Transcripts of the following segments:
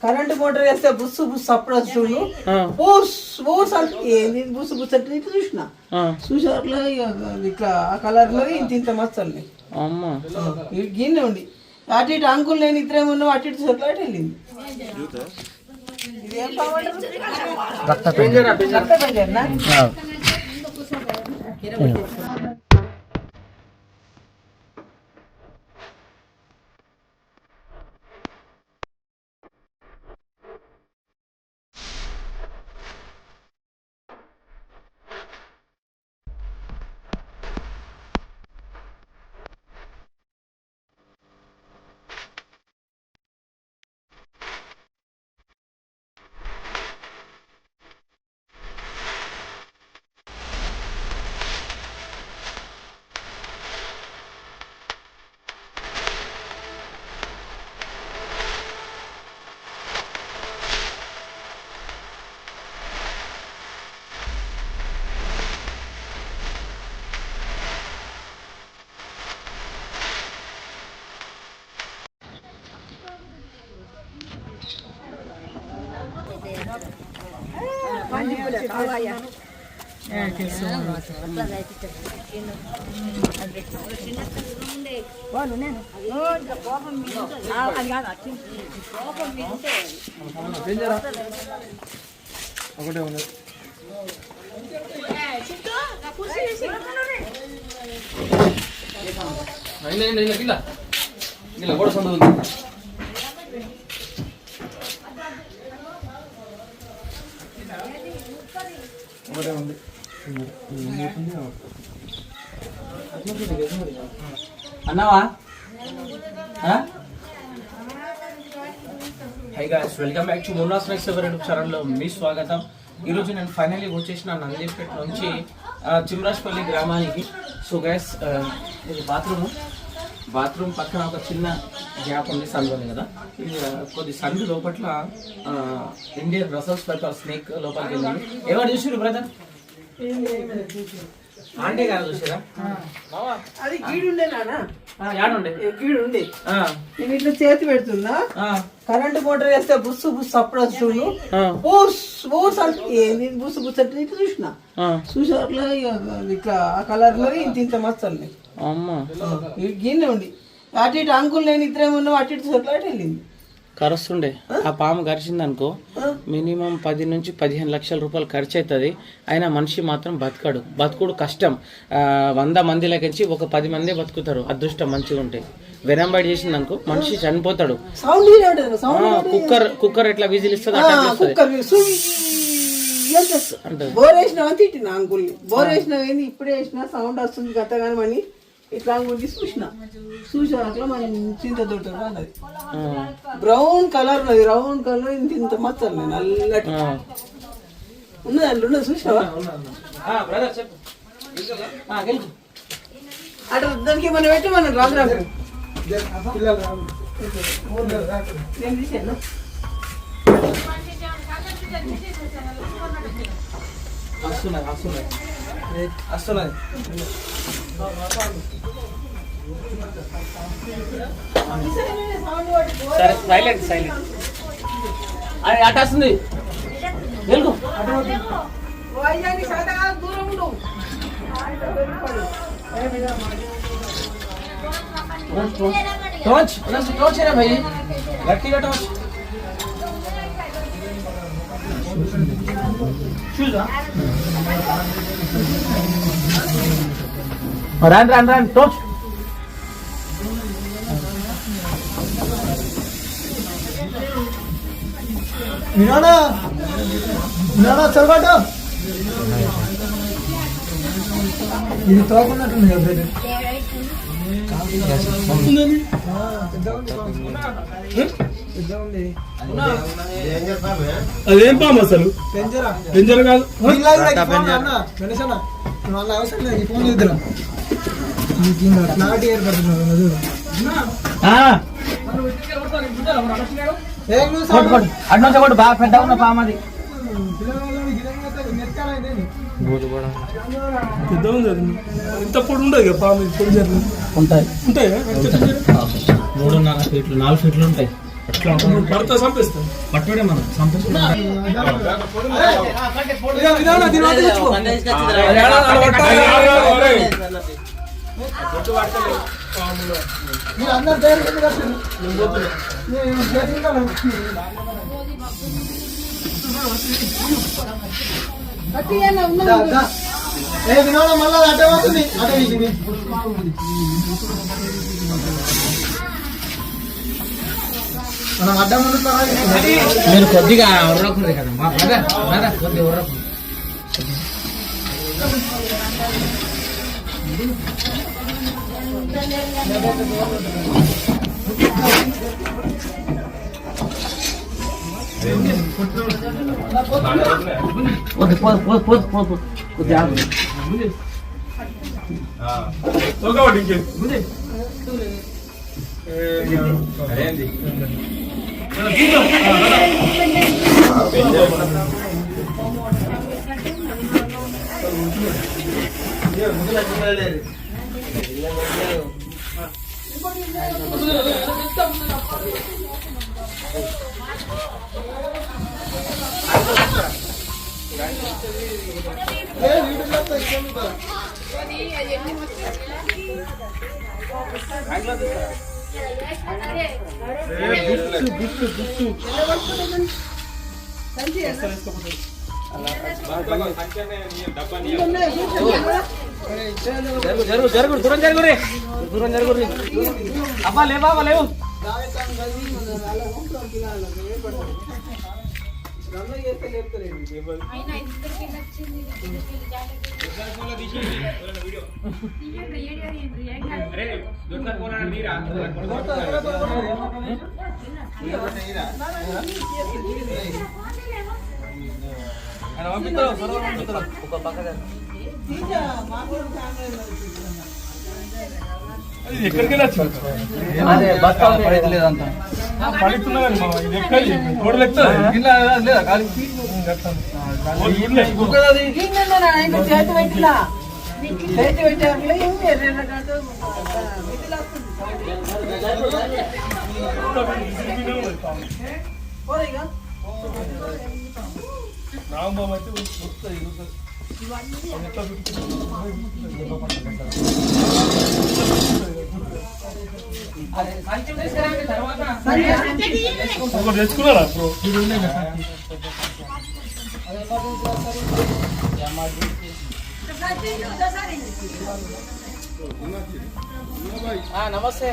Current motor వేస్తే బుస్సు బుస్సు అప్పుడు వస్తుండు బూస్ బూస్ అంటే ఏంది బుస్సు బుస్సు అంటే ఇట్లా చూసిన అట్లా ఇట్లా ఆ కలర్ లో ఇంత మచ్చల్ని గిన్నె ఉండి అటు ఇటు అంకుల్ నేను ఇద్దరేమో ఉన్నాం అటు ఇటు చోట్ల అటు వెళ్ళింది. ఒకటే ఉంది ఒకటే ఉంది అన్నావా? High guys, welcome back to Munna snacks YouTube ఛానల్లో మీ స్వాగతం. ఈరోజు నేను ఫైనల్లీ వచ్చేసిన నందిపేట నుంచి చిమ్రాజ్పల్లి గ్రామానికి. సో గైస్, ఇది బాత్రూమ్ పక్కన ఒక చిన్న గ్యాప్ ఉంది, సందు ఉంది కదా. ఇది కొద్ది సందు లోపట్ల ఇండియన్ బ్రసెల్స్ పేపర్ స్నేక్ లోపలికి వెళ్ళింది. ఎవరు చూసిరు బ్రదర్? ఆంటీ గారు చూసారా? అది గీడుండే నానా యాడుండే గీడుండే నేను ఇట్లా చేతి పెడుతున్నా కరెంట్ మోటార్ వేస్తే బుస్సు బుస్సు అప్పుడు వస్తుండు బూస్ బూస్ అంటే ఏంది బుస్సు బుస్సు అంటే ఇట్లా చూసిన అట్లా ఇట్లా ఆ కలర్ లో ఇంత మచ్చల్ని గిన్నె ఉండి అటు ఇటు అంకుల్ నేను ఇద్దరేమో ఉన్నాం అటు ఇటు చోట్ల అటు వెళ్ళింది. కరుస్తుండే ఆ పాము కరిచింది అనుకో, మినిమం 10 నుంచి 15 లక్షల రూపాయలు ఖర్చు అవుతుంది. అయినా మనిషి మాత్రం బతుకుడు కష్టం. 100 మందిలకించి ఒక 10 మందే బతుకుతారు, అదృష్టం మంచిగా ఉంటే. వెనంబడి చేసింది అనుకో మనిషి చనిపోతాడు. కుక్కర్ ఎట్లా విజిల్ ఇస్తుంది బోర్ వేసినావు అని తిట్టిన అంకుల్ని. బోర్ వేసినావు ఏంది ఇప్పుడే వేసినా సౌండ్ వస్తుంది గతగానం అని ఇట్లా అంగుండి చూసిన అట్లా మంచింత దొడ్డు అన్నది. బ్రౌన్ కలర్ ఉన్నది, రౌండ్ కలర్ ఇంత మచ్చలు నల్లటి ఉన్నది అల్లు ఉన్నది. చూసినావా? అటు దానికి మనం పెట్టి మనం రాదు నేను తీసాను. వస్తున్నది సరే, సైలెంట్ అది అటు వస్తుంది. వెళ్కు టోచ్ రా భయ్, గట్టిగా టోచ్ చూసా. రాన్ టోచ్ వినోనా చొరబాటు ఇది తోకున్నట్టుంది కదా. అదేం పాము అసలు? పెంజర కాదు, వాళ్ళ అవసరం లేదు. ఫోన్ చేద్దాం క్లారిటీ ఏర్పడుతున్నారు. అటు బాగా పెద్ద ఉన్న పాము అది. ఇంత పొడి ఉండదు పాము. ఉంటాయి 3.5 ఫీట్లు 4 ఫీట్లు ఉంటాయి. పడతా చంపేస్తా పట్టుడే మనం సంతోషం వినోదం మళ్ళీ అటే పోతుంది అటే మనం అడ్డం ముందు మీరు కొద్దిగా ఉర్రకుంది కదమ్మా కొద్దిగా ఉర్రకుంది జరుగు దూరం జరుగు అబ్బా లేవా లేవు ఎక్కడికి వెళ్ళచ్చు చేతి పెట్టినా చేతి పెట్టారు రాంబాబు అయితే తెచ్చుకున్నారా నమస్తే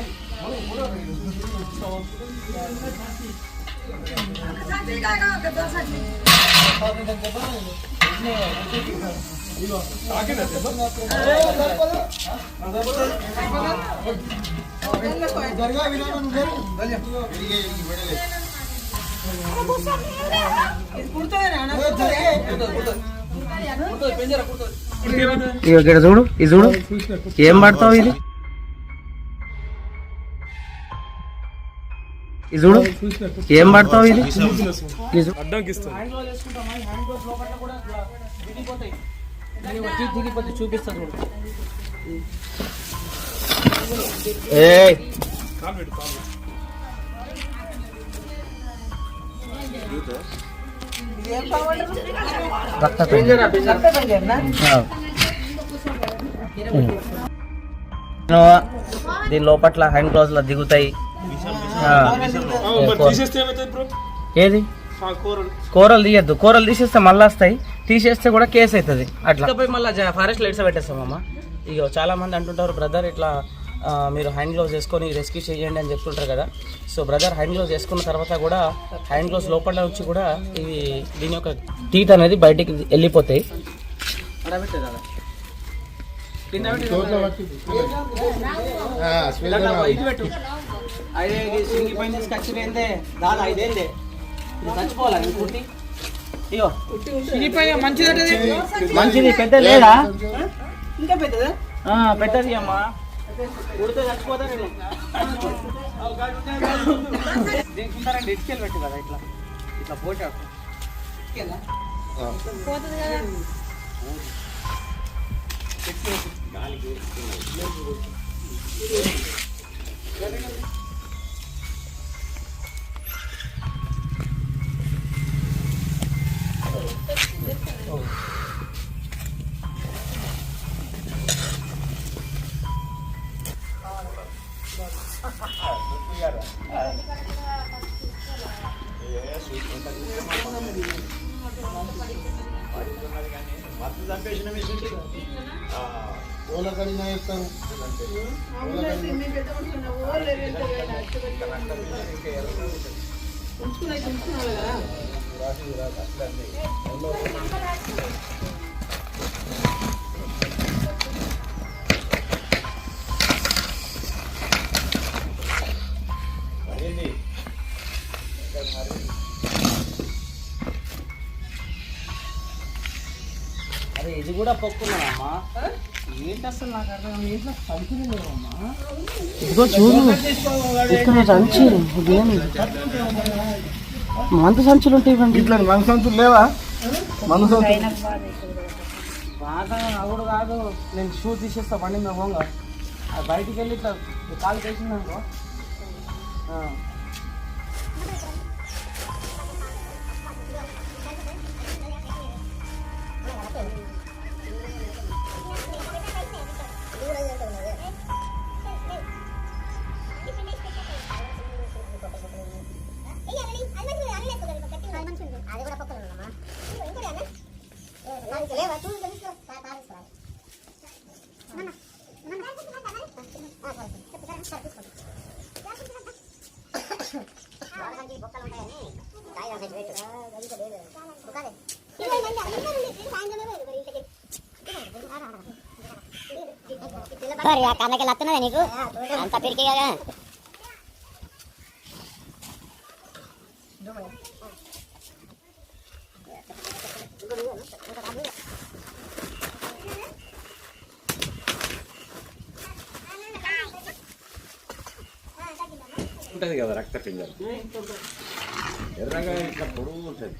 ఇక్కడ చూడు ఇది చూడు ఏం పడతావు ఇది చూడు ఏం పడతావు ఇది అడ్డంకి ఇస్తాను చూపిస్తా చూడు దీని లోపట్ల హ్యాండ్ గ్లౌజ్ లో దిగుతాయి. ఏది కూరలు తీయద్దు, కూరలు తీసేస్తే మళ్ళీ వస్తాయి, తీసేస్తే కూడా కేసు అవుతుంది. అట్లా పోయి మళ్ళీ ఫారెస్ట్ లైట్స్ పెట్టేస్తామమ్మా. ఇక చాలా మంది అంటుంటారు బ్రదర్ ఇట్లా మీరు హ్యాండ్ గ్లౌజ్ వేసుకొని రెస్క్యూ చేయండి అని చెప్తుంటారు కదా. సో బ్రదర్ హ్యాండ్ గ్లౌజ్ వేసుకున్న తర్వాత కూడా హ్యాండ్ గ్లౌజ్ లోపల నుంచి కూడా ఇవి దీని యొక్క టీత్ అనేది బయటికి వెళ్ళిపోతాయి. మంచిది పెద్ద లేదా ఇంకా పెద్దదా? పెద్దది అమ్మా, ఉడితే చచ్చిపోతా నేను. దీనికి ఇటుకెళ్ళి పెట్టు కదా ఇట్లా ఇట్లా పోటా అరే ఇది కూడా పొక్కున్నాడమ్మా. ఏంటి అసలు నాకు అర్థం ఇంట్లో సంచులు లేవమ్మా. ఇదిగో చూడు ఇక్కడ సంచి ఇదేమి మందు సంచులు ఉంటాయి ఇవ్వండి. ఇట్లా మన సంచులు లేవా? మన సంచులు బాగా అవుడు కాదు. నేను షూ తీసేస్తా బండి మీద పోగా అది బయటికి వెళ్ళి ఇట్లా కాలు వేసిందనుకో. కన్నకి లత్తున్నదా నీకు అంత పిరికి కదా. ఉంటుంది కదా రక్త పింజలు ఎర్రగా ఇట్లా పొడుగు ఉంటుంది.